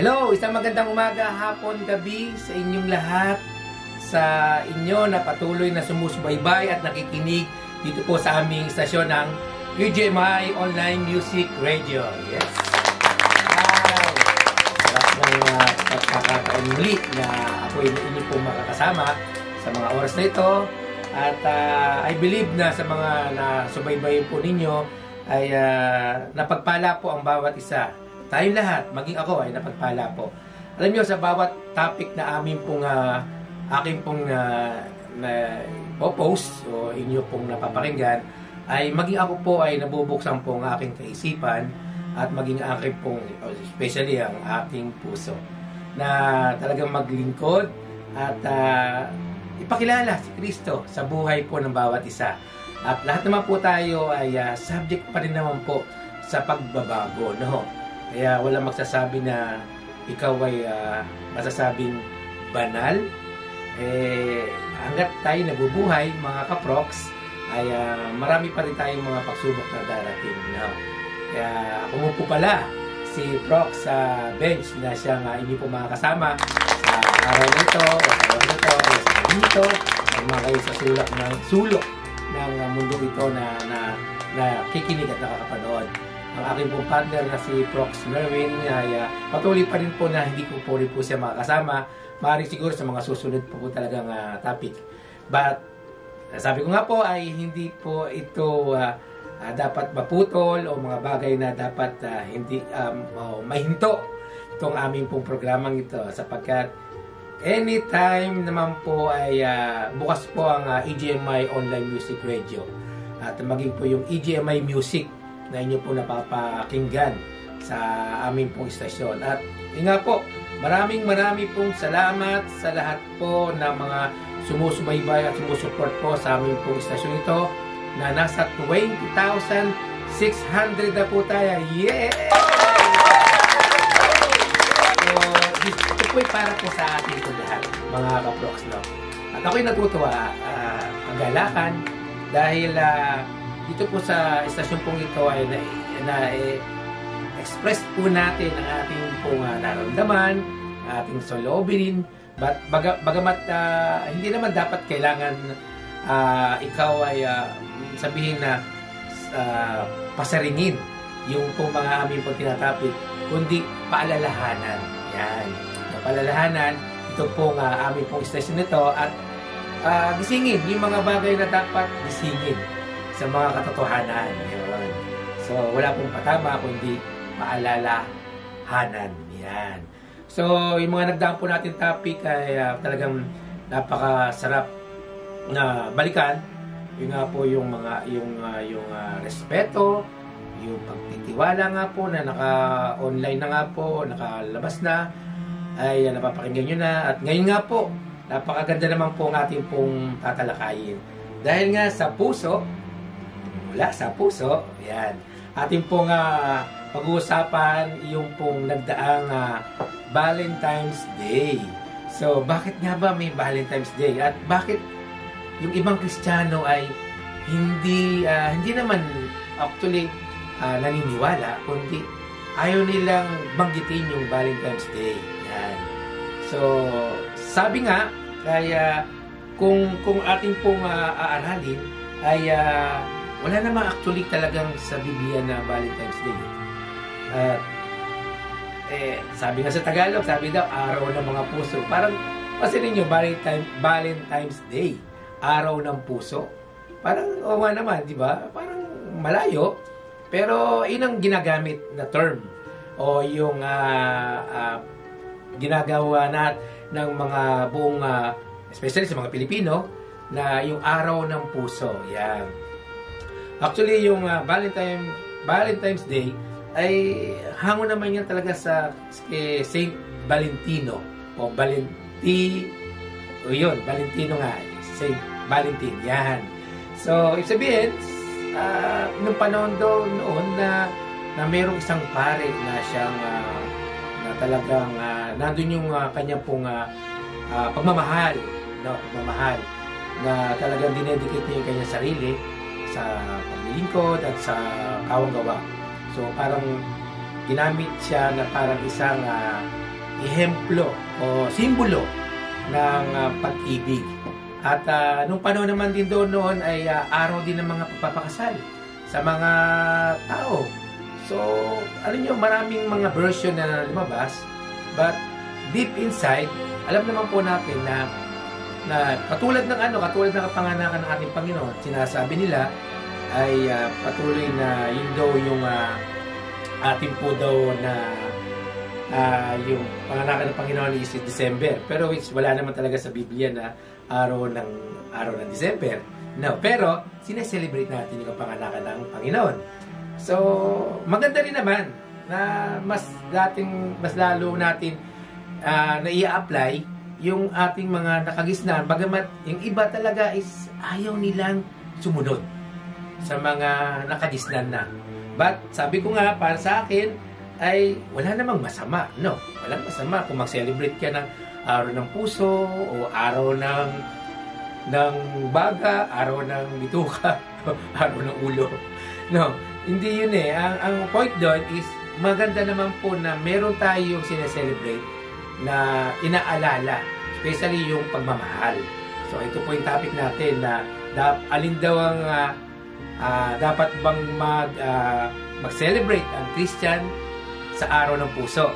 Hello, isang magandang umaga, hapon, gabi sa inyong lahat, sa inyo na patuloy na sumusubaybay at nakikinig dito po sa aming istasyon ng UGMI Online Music Radio. Yes. Sarap ng pagkakataon muli na ako inyo po makakasama sa mga oras na ito. At I believe na sa mga nasubaybayin po ninyo ay napagpala po ang bawat isa. Tayong lahat, maging ako ay napagpala po. Alam niyo, sa bawat topic na amin pong aking pong post o inyo pong napapakinggan, ay maging ako po ay nabubuksan po ang aking kaisipan at maging aking pong, especially ang aking puso, na talagang maglingkod at ipakilala si Kristo sa buhay po ng bawat isa. At lahat naman po tayo ay subject pa rin naman po sa pagbabago, no? Kaya wala magsasabi na ikaw ay masasabing banal. Hanggat tayo nabubuhay, mga kaproks, ay marami pa rin tayong mga pagsubok na darating. No? Kaya ako mo po pala si Prox sa bench na siyang inyo po makakasama sa araw nito, ang mga kayo sa sulok ng mundo ito na kikinig at nakakapanood. Ang aking pong partner na si Prox Merwin ay patuloy pa rin po na hindi ko po rin po siya makakasama. Maaaring siguro sa mga susunod po talagang topic. But sabi ko nga po ay hindi po ito dapat maputol o mga bagay na dapat hindi mahinto itong aming pong programang ito, sapagkat anytime naman po ay bukas po ang EGMI Online Music Radio at maging po yung EGMI Music na inyo po napapakinggan sa aming pong istasyon. At nga po, maraming pong salamat sa lahat po na mga sumusubaybay at sumusuport po sa aming pong istasyon ito na nasa 20,600 na po tayo. Yeah! So, ito po ay para po sa ating po lahat, mga kaproks, no? At ako'y natutuwa, kagalakan, dahil dito po sa istasyon pong ito ay express po natin ang ating pong nararamdaman, ating soloobin. But bagamat hindi naman dapat kailangan ikaw ay sabihin na pasaringin yung pong mga aming pong tinatapik, kundi paalalahanan. Yan. Paalalahanan, ito pong aming pong istasyon nito at gisingin yung mga bagay na dapat gisingin sa mga katotohanan. Yun. So, wala pong patama, kundi paalalahanan. Yan. So, yung mga nagdaan po natin topic ay talagang napakasarap na balikan. Yun nga po yung mga, yung respeto, yung pagtitiwala nga po na naka-online na nga po, nakalabas na, ay napapakinggan nyo na. At ngayon nga po, napakaganda naman po ang ating pong tatalakayin. Dahil nga sa puso, mula sa puso, yan. Ating pong pag-uusapan yung pong nagdaang Valentine's Day. So, bakit nga ba may Valentine's Day? At bakit yung ibang Kristiyano ay hindi naman actually naniniwala, kundi ayaw nilang banggitin yung Valentine's Day. Yan. So, sabi nga, kaya kung ating pong aaralin, ay wala naman actually talagang sa Biblia na Valentine's Day. Sabi nga sa Tagalog, sabi daw, araw ng mga puso. Parang, kasi ninyo, Valentine's Day, araw ng puso. Parang, o nga naman, di ba? Parang malayo. Pero, yun ang ginagamit na term. O yung ginagawa ng mga buong, especially sa mga Pilipino, na yung araw ng puso. Yan. Actually, yung Valentine's Day ay hango naman yan talaga sa Saint Valentino o Valentino nga, Saint Valentin, yan. So, ibig sabihin, nung panahon noon na mayroong isang pare na siyang na talagang nandun yung kanya pong pagmamahal, no? Pagmamahal na talagang dinedicate niya yung kanyang sarili sa paglilingkod at sa kawang gawa. So parang ginamit siya na parang isang ehemplo o simbolo ng pag-ibig. At nung panahon naman din doon noon ay araw din ng mga pagpapakasal sa mga tao. So, alam nyo, maraming mga version na lumabas, but deep inside, alam naman po natin na katulad ng kapanganakan ng ating Panginoon, sinasabi nila ay patuloy na yun daw yung ating po daw na yung panganakan ng Panginoon is December. Pero which wala naman talaga sa Biblia na araw ng December. No, pero sineselebrate natin yung panganakan ng Panginoon. So, maganda rin naman na mas lalo natin na i-apply yung ating mga nakagisnan, bagamat yung iba talaga is ayaw nilang sumunod sa mga nakagisnan na. But sabi ko nga, para sa akin ay wala namang masama, no? Walang masama kung mag-celebrate ka ng araw ng puso o araw ng baga, araw ng bituka, araw ng ulo. No, hindi yun eh. Ang point doon is maganda naman po na meron tayong sineselebrate na inaalala, especially yung pagmamahal. So ito po yung topic natin na alin daw ang dapat bang mag-celebrate ang Christian sa araw ng puso.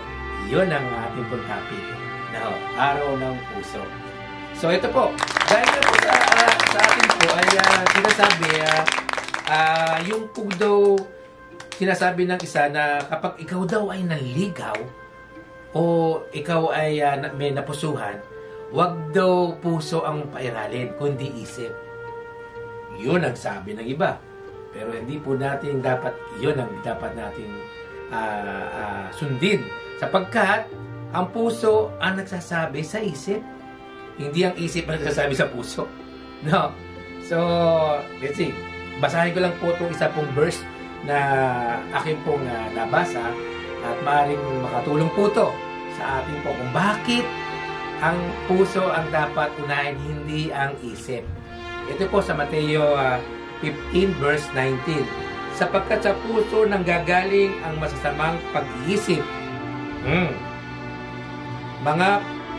Yun ang ating pong topic. No, araw ng puso. So ito po, dahil na po sa atin po ay sinasabi yung po daw sinasabi ng isa na kapag ikaw daw ay nanligaw o ikaw ay may napusuhan, wag daw puso ang pairalin, kundi isip. Yun ang sabi ng iba. Pero hindi po natin yun ang dapat natin sundin. Sapagkat ang puso ang nagsasabi sa isip, hindi ang isip ang nagsasabi sa puso. No? So, let's see. Basahin ko lang po itong isa pong verse na akin pong nabasa at maaaring makatulong po ito sa atin po kung bakit ang puso ang dapat unahin, hindi ang isip. Ito po sa Mateo 15 verse 19. Sapagkat sa puso nanggagaling ang masasamang pag-iisip. Mga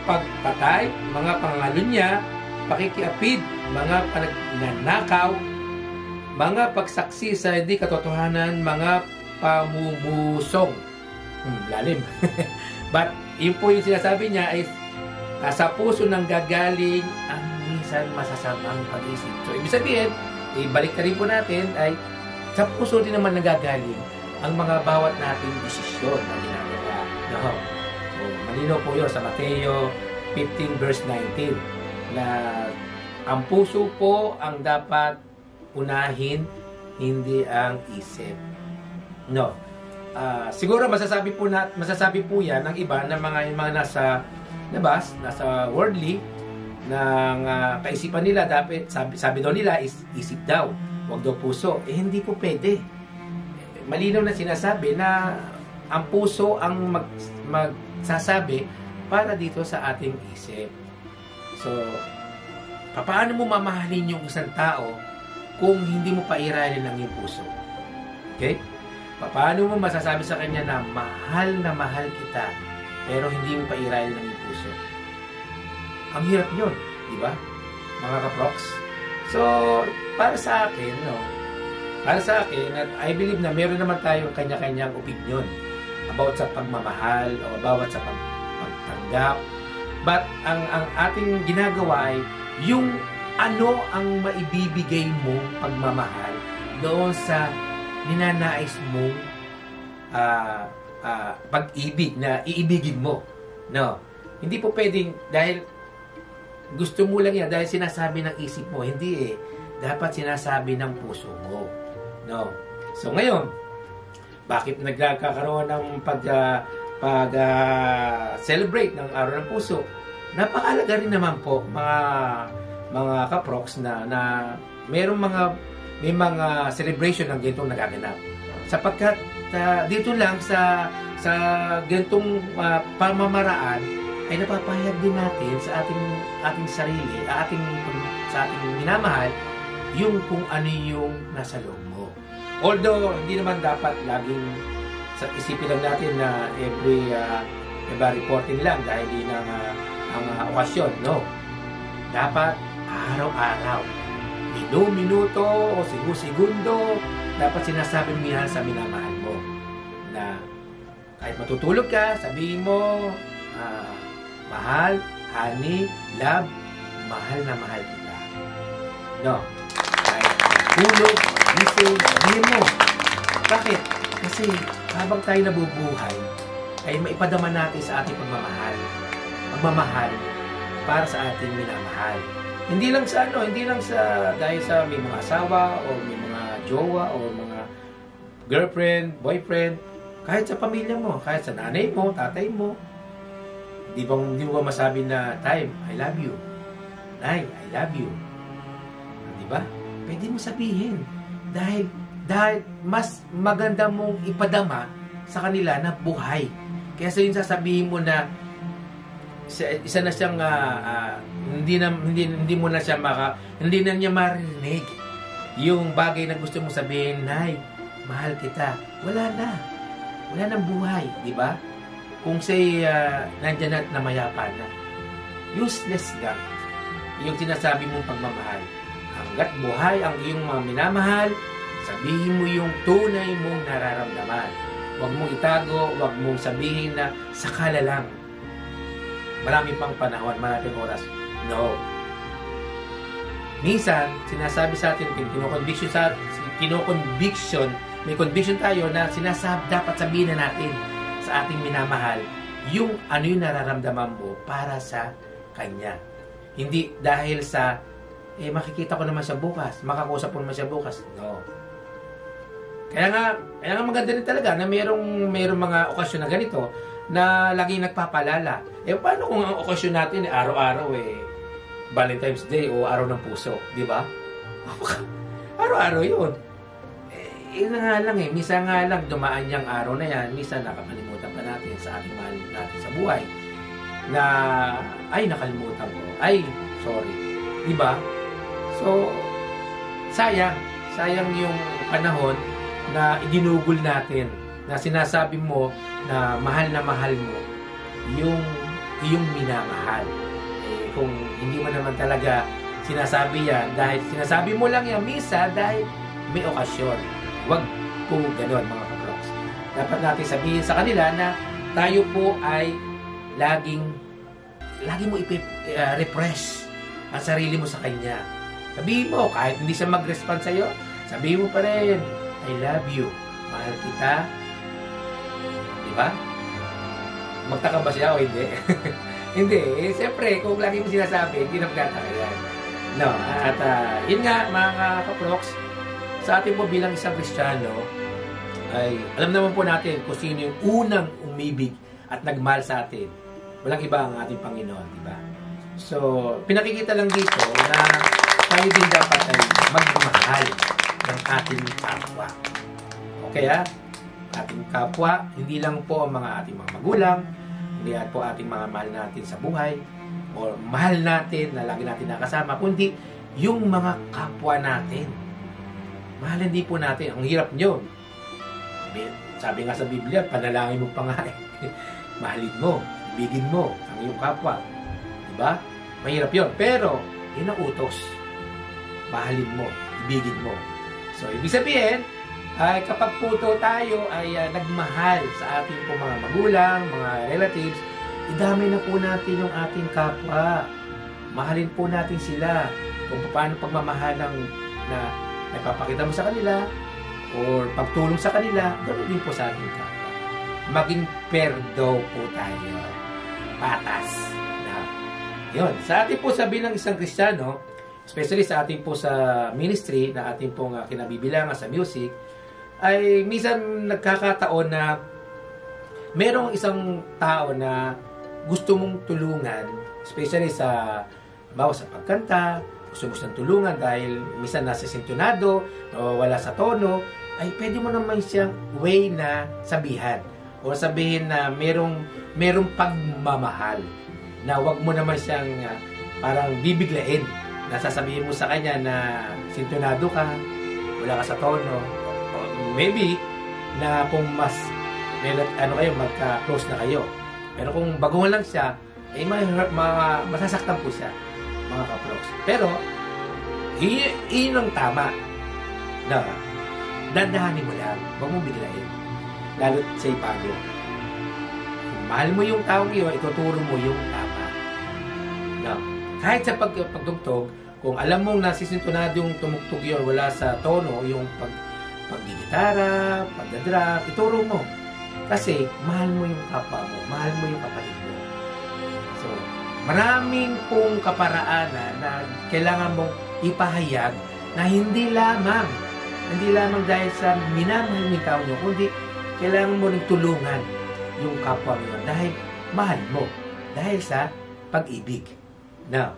pagpatay, mga pangalunya, pakikiapid, mga panagnanakaw, mga pagsaksi sa hindi katotohanan, mga pamumusong. Lalim. But yun po yung sinasabi niya ay sa puso nanggagaling ang minsan masasamang pag-isip. So ibig sabihin, ibalik na rin po natin ay sa puso din naman nanggagaling ang mga bawat nating desisyon na ginagawa. No? So malinaw po yun sa Mateo 15 verse 19 na ang puso po ang dapat unahin, hindi ang isip. No. Siguro masasabi po yan ng iba na mga nasa labas, nasa worldly ng kaisipan nila, dapat sabi daw nila is isip daw, wag daw puso. Hindi po pwede. Malinaw na sinasabi na ang puso ang magsasabi para dito sa ating isip. So, paano mo mamahalin yung isang tao kung hindi mo pairalin ang iyong puso? Okay? Paano mo masasabi sa kanya na mahal kita, pero hindi mo pairalin ang iyong puso? Ang hirap yun, di ba? Mga kaproks. So, para sa akin, at I believe na meron naman tayong kanya-kanyang opinion about sa pagmamahal o about sa pagtanggap. But ang ating ginagawa ay yung ano ang maibibigay mong pagmamahal doon sa ninanais mong pag-ibig na iibigin mo. No. Hindi po pwedeng dahil gusto mo lang yan, dahil sinasabi ng isip mo. Hindi eh. Dapat sinasabi ng puso mo. No. So ngayon, bakit nagkakaroon ng pag-celebrate ng Araw ng Puso? Napakalaga rin naman po mga kaproks na may mga celebration ng ganitong nagaganap. Sapagkat dito lang sa ganitong pamamaraan ay napapahayag din natin sa ating sarili, sa ating minamahal, yung kung ano yung nasa loob mo. Although hindi naman dapat laging isipin lang natin na diba, reporting lang dahil di na ang okasyon. No. Dapat araw-araw, minuto o segundo, dapat sinasabi mo yan sa minamahal mo. Na kahit matutulog ka, sabihin mo, mahal, honey, love, mahal na mahal kita. No. Kahit tulog, gising, sabihin mo. Bakit? Kasi habang tayo nabubuhay, ay maipadama natin sa ating pagmamahal. Pagmamahal para sa ating minamahal. Hindi lang sa dahil sa may mga asawa o may mga jowa o mga girlfriend, boyfriend, kahit sa pamilya mo, kahit sa nanay mo, tatay mo. Di mo ba masabi na, time, I love you. Nay, I love you. Di ba? Pwede mo sabihin. Dahil mas maganda mong ipadama sa kanila na buhay. Kaya sa yun sasabihin mo na isa na siyang hindi na niya marinig yung bagay na gusto mong sabihin, Nay, mahal kita. Wala nang buhay, di ba? Kung say nandiyan na namayapa na, useless lang yung sinasabi mong pagmamahal. Hanggat buhay ang iyong mga minamahal, sabihin mo yung tunay mong nararamdaman. Huwag mong itago, huwag mong sabihin na sakala lang. Marami pang panahon, maraming oras. No. Minsan, sinasabi sa atin, may conviction tayo na dapat sabihin na natin sa ating minamahal yung ano yung nararamdaman mo para sa kanya. Hindi dahil sa, makikita ko naman siya bukas, makakusap ko naman siya bukas. No. Kaya nga maganda rin talaga na mayroong mga okasyon na ganito na laging nagpapalala. Paano kung ang okasyon natin araw-araw Valentine's Day o araw ng puso, di ba? Araw-araw yun. Yun nga lang minsan nga lang dumaan niyang araw na yan, minsan nakakalimutan pa natin sa ating mahal natin sa buhay na, nakalimutan ko. Sorry. Di ba? So, sayang yung panahon na iginugol natin, na sinasabi mo na mahal mo yung iyong minamahal. Kung hindi mo naman talaga sinasabi yan, dahil sinasabi mo lang yan misa dahil may okasyon. Huwag po gano'n, mga kaproks. Dapat natin sabihin sa kanila na tayo po ay laging mo refresh ang sarili mo sa kanya. Sabihin mo, kahit hindi siya mag-respond sa'yo, sabihin mo pa rin, I love you. Mahal kita. Diba? Magtaka ba siya o hindi? Hindi. Siyempre, kung lagi mo sinasabi, hindi na magkataka yan. No. At yun nga, mga kaproks, sa atin po bilang isang Kristiyano, ay alam naman po natin kung sino yung unang umibig at nagmahal sa atin. Walang iba ang ating Panginoon, diba? So, pinakikita lang dito na tayo din dapat ay magmahal ng ating kapwa. Okay ating kapwa, hindi lang po ang ating mga magulang, hindi po ating mga mahal natin sa buhay, o mahal natin na lagi natin nakasama, kundi yung mga kapwa natin. Mahalin din po natin. Ang hirap nyo. Sabi nga sa Biblia, panalangin mo pa nga mahalin mo, ibigin mo ang iyong kapwa. Diba? Mahirap yun. Pero, yun ang utos. Mahalin mo, ibigin mo. So, ibig sabihin, ay kapag po tayo ay nagmahal sa ating po mga magulang, mga relatives, idamay na po natin yung ating kapwa. Mahalin po natin sila kung paano pagmamahal na nagpapakita mo sa kanila or pagtulong sa kanila, ganoon din po sa ating kapwa. Maging perdo po tayo. Patas. Yun. Sa ating po sabi ng isang Kristiyano, especially sa ating po sa ministry na ating pong kinabibilangan sa music, ay minsan nagkakataon na merong isang tao na gusto mong tulungan, especially sa pagkanta, gusto mo siyang tulungan dahil minsan nasa sintonado o wala sa tono, ay pwede mo naman siyang way na sabihan o sabihin na merong pagmamahal na wag mo naman siyang parang bibiglain na sasabihin mo sa kanya na sintonado ka, wala ka sa tono. Maybe na kung mas magka-close na kayo, Pero kung baguhan lang siya, eh masasaktan po siya, mga kaproks. Pero, iyon ang tama na dandahanin mo lang, huwag mong biglain. Lalo't sa ipago. Kung mahal mo yung taong iyo, ituturo mo yung tama. No. Kahit sa pagtugtog, kung alam mong nasisintonado yung tumugtog yun, wala sa tono, yung paggigitara, pagdadrop, ituro mo. Kasi, mahal mo yung kapwa mo, mahal mo yung kapatid mo. So, maraming pong kaparaanan na kailangan mong ipahayag na hindi lamang dahil sa minamahal mo yung tao nyo, kundi kailangan mo rin tulungan yung kapwa mo yun dahil mahal mo, dahil sa pag-ibig. Now,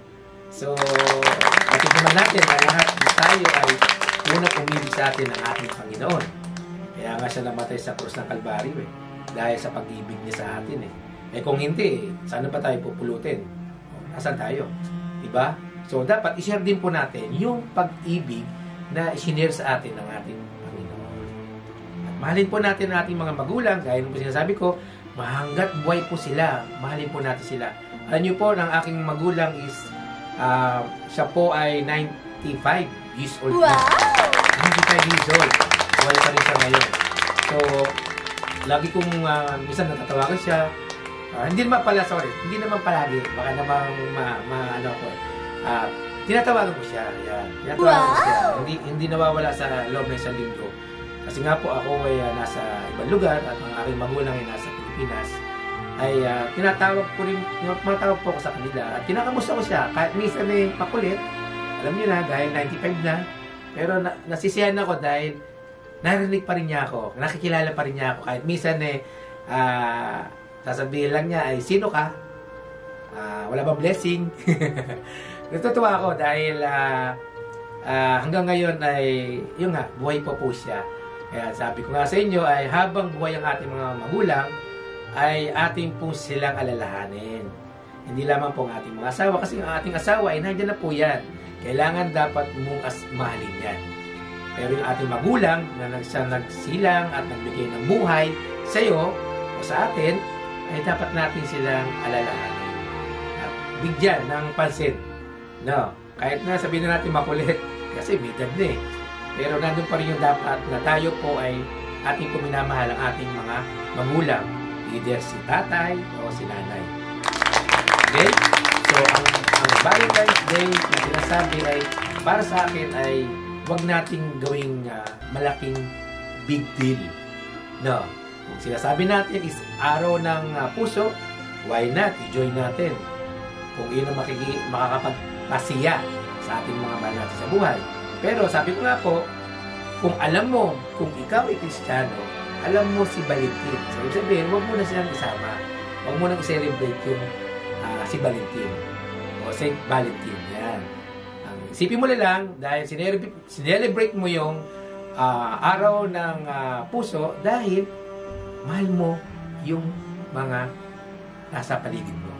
so, bakit naman natin na lahat tayo ay unang umibig sa atin ng ating Panginoon. Kaya nga siya namatay sa krus ng Kalbaryo dahil sa pag-ibig niya sa atin kung hindi, saan pa tayo pupulutin? Nasaan tayo? Diba? So, dapat i-share din po natin yung pag-ibig na isinare sa atin ng ating Panginoon. At mahalin po natin ang ating mga magulang, gaya ng sinasabi ko, mahanggat buhay po sila, mahalin po natin sila. Alam niyo po, ng aking magulang is, siya po ay 95 years old. Wow! 95 years old. Buhay pa rin siya ngayon. So, lagi kong, minsan natatawagan siya. Hindi naman palagi. Baka namang, tinatawagan ko siya. Yan. Tinatawagan ko siya. Hindi nawawala sa loob ng isang linggo. Kasi nga po ako ay nasa ibang lugar at ang aking magulang ay nasa Pilipinas. Ay tinatawag po ako sa kanila. At kinakamusta ko siya. Kahit minsan makulit. Alam niyo na, dahil 95 na. Pero nasisiyahan ako dahil narinig pa rin niya ako. Nakikilala pa rin niya ako. Kahit minsan sasabihin lang niya ay, sino ka? Wala ba blessing? Natutuwa ako dahil hanggang ngayon ay, yun nga, buhay po siya. Kaya sabi ko nga sa inyo ay habang buhay ang ating mga magulang, ay ating po silang alalahanin. Hindi lamang po ang ating mga asawa, kasi ang ating asawa ay nandiyan na po yan. Kailangan dapat mong mahalin yan. Pero yung ating magulang na nagsilang at nagbigay ng buhay sa iyo o sa atin, ay dapat natin silang alalahanin at bigyan ng pansin. No, kahit na sabihin na natin makulit kasi may edad na pero nandun pa rin yung dapat na tayo po ay ating puminamahal ang ating mga magulang, either si tatay o si nanay. Okay? So, ang Valentine's Day na sinasabi ay para sa akin ay huwag nating gawing malaking big deal. No. Kung sinasabi natin is araw ng puso, why not? I-join natin. Kung yun ang makakapagpasiya sa ating mga mahal natin sa buhay. Pero sabi ko nga po, kung alam mo, kung ikaw ay Kristiyano, alam mo si Valentin. So, ibig sabihin, huwag mo na silang isama. Huwag mo nang i-celebrate yung si Valentin. O Saint Valentin. Yan. Isipin mo na lang, dahil sinelebrate mo yung araw ng puso, dahil mahal mo yung mga nasa paligid mo.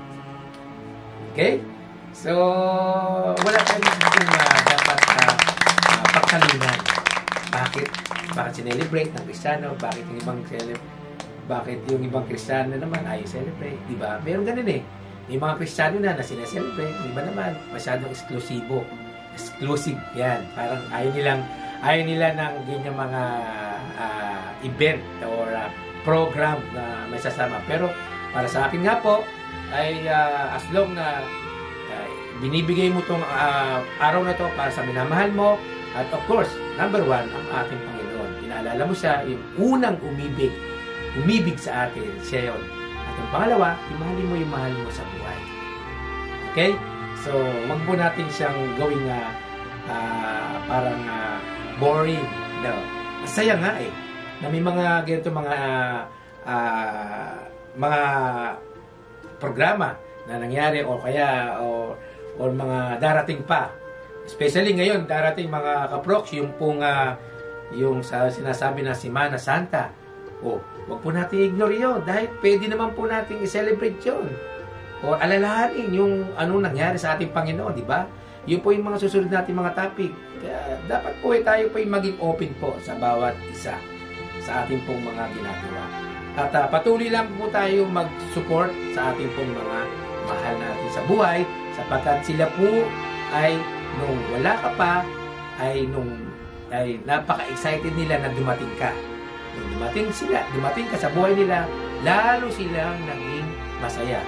Okay? So, wala tayong dapat pagkalunan. Bakit sinelebrate ng Kristiyano? Bakit yung ibang Kristiyano naman ay celebrate? Diba? Meron ganun Yung mga Kristiyano na sineselebrate, yung iba naman masyadong exclusive. Yan. Parang ayaw nila ng ganyan mga event or program na may sasama. Pero para sa akin nga po ay as long na binibigay mo itong araw na to para sa minamahal mo, at of course, number one, ang ating Panginoon. Inaalala mo siya, yung unang umibig sa atin, siya yun. At ang pangalawa, imahalin mo yung mahal mo sa buhay. Okay? So, wag po natin siyang gawing parang boring. No. Masaya nga na may mga ganito mga programa na nangyari o mga darating pa. Especially ngayon, darating mga kaproks, yung sinasabi na Semana Santa. Wag po natin ignore yun dahil pwede naman po natin i-celebrate yun. O alalahanin yung nangyari sa ating Panginoon, di ba? Yun po yung mga susunod natin mga topic. Kaya dapat po tayo po maging open po sa bawat isa sa ating pong mga ginagawa. At patuloy lang po tayo mag-support sa ating pong mga mahal natin sa buhay, sapagkat sila po ay nung wala ka pa, ay napaka-excited nila na dumating ka. Nung dumating ka sa buhay nila, lalo silang naging masaya.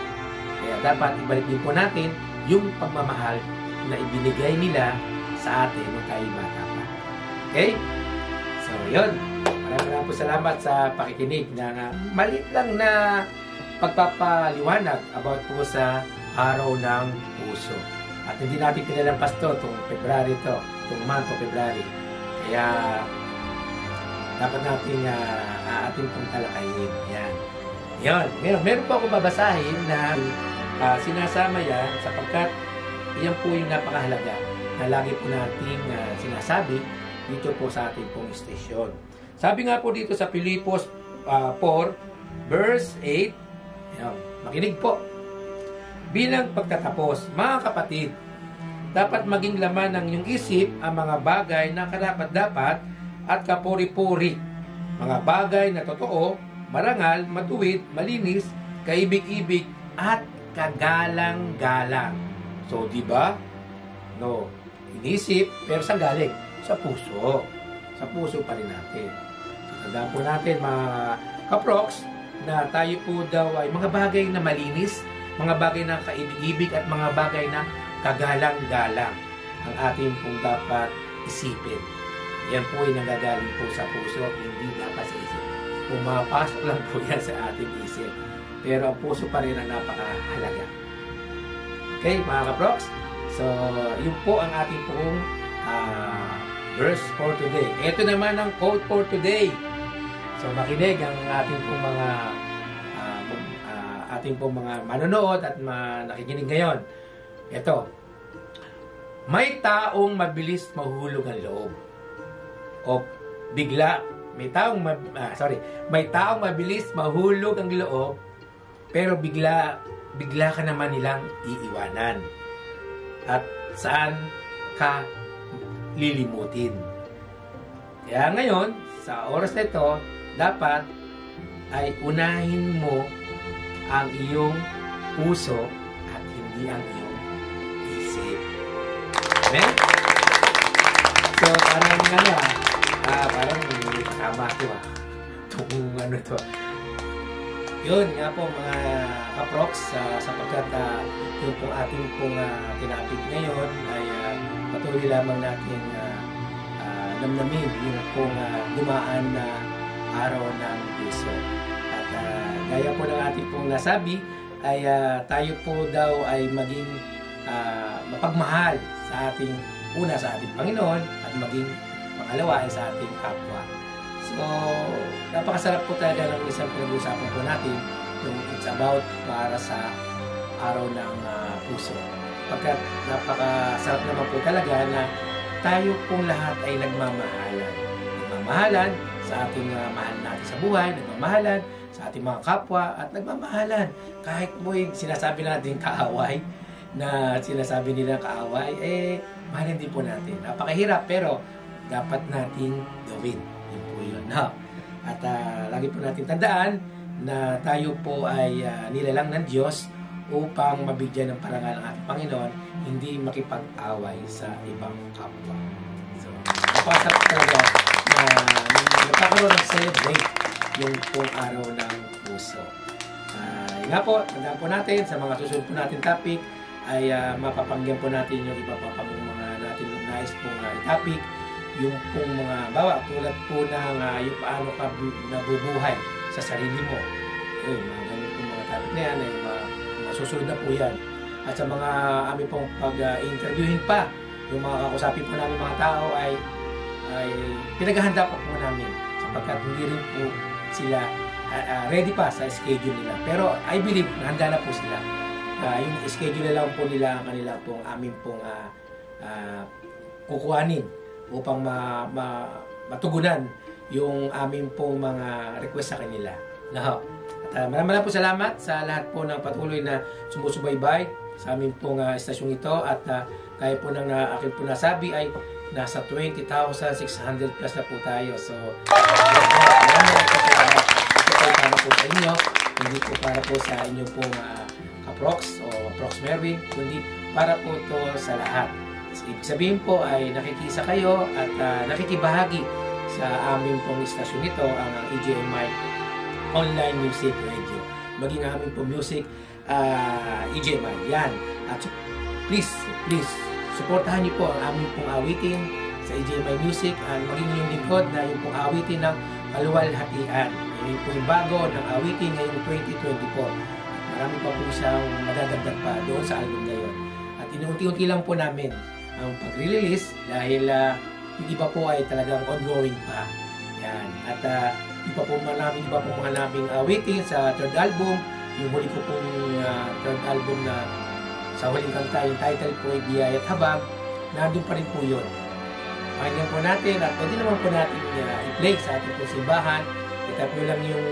Kaya dapat ibalik din po natin yung pagmamahal na ibinigay nila sa atin nung tayo bata pa. Okay? So, yun. Maraming po salamat sa pakikinig na maliit lang na pagpapaliwanag about po sa Araw ng Puso. At hindi natin pinalampas to itong February to, itong month of February. Kaya dapat natin ating pong talakayin. Yan. Yan. Meron po ako babasahin na sinasama yan sapagkat yan po yung napakahalaga na lagi po nating sinasabi dito po sa ating pong station. Sabi nga po dito sa Pilipos 4 verse 8, yan, makinig po. Bilang pagtatapos, mga kapatid, dapat maging laman ng iyong isip ang mga bagay na karapat-dapat at kapuri-puri, mga bagay na totoo, marangal, matuwid, malinis, kaibig-ibig at kagalang-galang. So, di ba? No, inisip, pero saan galing? Sa puso. Sa puso pa rin natin. So, tandaan po natin, mga kaproks, na tayo po daw ay mga bagay na malinis, mga bagay na kaibig-ibig at mga bagay na kagalang-galang ang ating pong dapat isipin. Yan po ay nanggagaling po sa puso, hindi dapat sa isip. Pumapasok lang po yan sa ating isip. Pero ang puso pa rin ang napakahalaga. Okay, mga kaproks? So, yun po ang ating pong verse for today. Ito naman ang quote for today. So, makinig ang ating pong mga manonood at nakikinig ngayon. Ito. May taong mabilis mahuhulog ang loob. O bigla, may taong mabilis mahulog ang loob, pero bigla ka naman nilang iiwanan. At saan ka lilimutin. Kaya ngayon, sa oras na ito, dapat ay unahin mo ang iyong puso at hindi ang iyong isip. Amen? So, parang parang kasama ito itong ito. Yun nga po mga kaproks, sapagkat yung pong ating pong tinapit ngayon ay patuloy lamang natin namnamin yung pong dumaan na araw ng puso. At gaya po ng ating pong nasabi ay tayo po daw ay maging mapagmahal sa ating Panginoon at maging pangalawa ay sa ating kapwa. So, napakasarap po talaga ng isang pinag-uusapan po natin yung it's about para sa araw ng puso. Pagkat napakasarap naman po talaga na tayo pong lahat ay nagmamahalan. Nagmamahalan sa ating mahal natin sa buhay, nagmamahalan sa ating mga kapwa, at nagmamahalan. Kahit mo yung sinasabi natin kaaway, mahalin din po natin. Napakahirap pero dapat nating gawin. Yun po yun. No? At lagi po natin tandaan na tayo po ay nilalang ng Diyos upang mabigyan ng parangal ang ating Panginoon, hindi makipag-away sa ibang kapwa. So, napakasarap talaga na nagkakaroon ng celebrate yung pong araw ng puso. Yun nga po, tandaan po natin sa mga susunod po natin topic ay mapapanggan po natin yung iba pa pang mga natin nais pong topic, yung pong mga bawa tulad po ng yung paano ka nabubuhay sa sarili mo. Mga ganun pong mga topic na yan ay masusunod na po yan. At sa mga amin pong pag-interviewin pa, yung mga kakusapin po namin mga tao ay pinaghahanda po namin sapagkat hindi rin po sila ready pa sa schedule nila. Pero I believe na handa na po sila. Yung schedule na lang po nila ang kanila pong amin pong kukuhanin upang matugunan yung amin pong mga request sa kanila. No. At maraming po salamat sa lahat po ng patuloy na sumusubaybay sa amin pong estasyong ito, at kaya po ng akin po nasabi ay nasa 20,600 plus na po tayo. So, maraming po salamat. po sa inyo, hindi po para po sa inyo pong kaprox o Prox Merwin, kundi para po to sa lahat. Ibig sabihin po ay nakikisa kayo at nakikibahagi sa aming pong istasyon nito, ang EJMI Online Music Radio. Maging aming pong music, EJMI. Yan. At please, supportahan niyo po ang aming pong awitin sa EJMI Music at maging yung lingkod na yung pong awitin ng kaluwalhatian. Yung po yung bago ng awitin ngayong 2024. At marami pa po siyang madadagdag pa doon sa album na yun. At inuunti-unti lang po namin ang pag-release dahil yung iba po ay talagang ongoing pa. Yan. At iba po mga naming awitin sa third album. Yung huli ko pong third album na sa huling kanta, yung title po ay Biyaya at Habag, nandun pa rin po yun. Pakinggan po natin at pwede naman po natin i-play sa ating pong simbahan. Itap nyo lang yung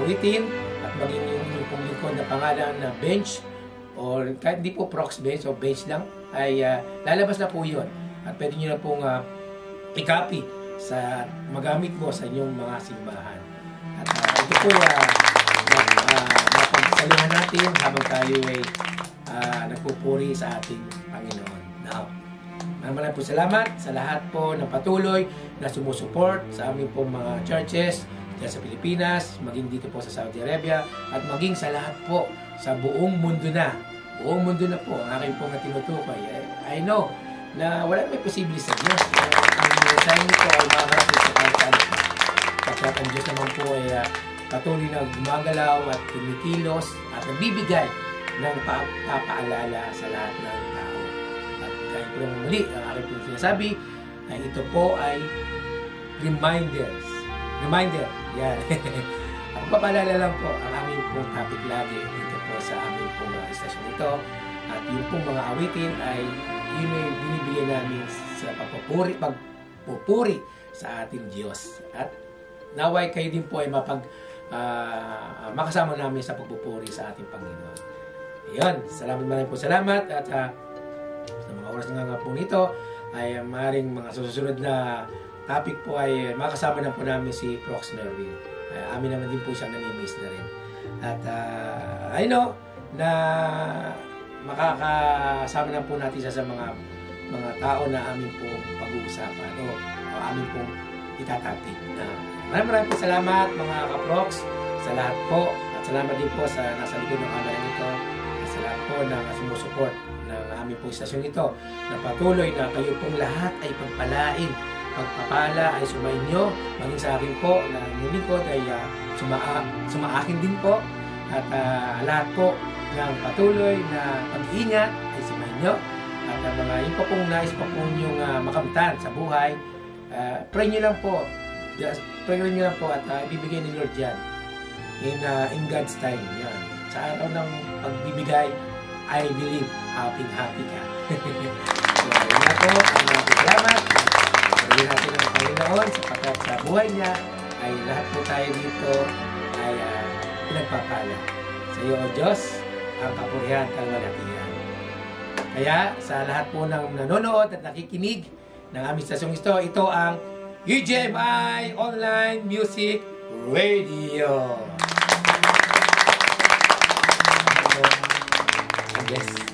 awitin at maging yung pong lingkod na pangalan na Bench or kahit hindi po Prox Bench o Bench lang ay lalabas na po yun. At pwede nyo na pong i-copy sa magamit mo sa inyong mga simbahan. At ito po mapagsaluhan natin habang tayo ay nagpupuri sa ating Panginoon. Now, maraming po salamat sa lahat po ng patuloy na sumusuport sa aming pong mga churches dyan sa Pilipinas, maging dito po sa Saudi Arabia, at maging sa lahat po sa buong mundo na. Buong mundo na po ang aking pong tinutukoy. I know na wala may posible sa Diyos. Ang mensahe nito ay makakarating sa kahit saan. Kapag ang Diyos naman po ay patuloy na gumagalaw at kumikilos at nagbibigay ng papaalala sa lahat ng tao. At kahit po naman muli, ang aking pong sinasabi, ay ito po ay reminders. Reminder. Yan. Ako papaalala lang po ang aming pong topic lagi dito po sa aming pong istasyon ito. At yung pong mga awitin ay yun ay binibigay namin sa pagpupuri sa ating Diyos. At naway kayo din po ay makasama namin sa pagpupuri sa ating Panginoon. Ayun, maraming po salamat at sa mga oras nga po nito ay maaaring mga susunod na topic po ay makasama na po namin si Prox Merwin. Amin naman din po siyang namimiss na rin. At I know na makakasama na po natin sa mga tao na amin po pag-uusapan o amin pong itatopic. Maraming po salamat mga kaprox sa lahat po at salamat din po sa nasa likod ng camera nito at sa lahat po na sumusuport ng aming pong istasyon ito na patuloy na kayo pong lahat ay pagpalain, pagpapala ay sumainyo, maging sa akin po na yung lingkod ay sumaakin din po at lahat po ng patuloy na pag-iingat ay sumainyo at mga yung po pong nais pa po yung makamtan sa buhay, pray nyo lang po. Pray nyo lang po at ibibigay ni Lord yan in God's time. Yan. Sa araw ng pagbibigay, I believe happy ka. So, yun na po. Salamat. Sabihin natin ng Panginoon sapagkat sa buhay niya ay lahat po tayo dito ay pinagpapala. Sa iyo, O Diyos, ang kapurihan, kalwalhatian. Kaya sa lahat po ng nanonood at nakikinig ng aming stasyong ito ang EJMI Online Music Radio. Yes.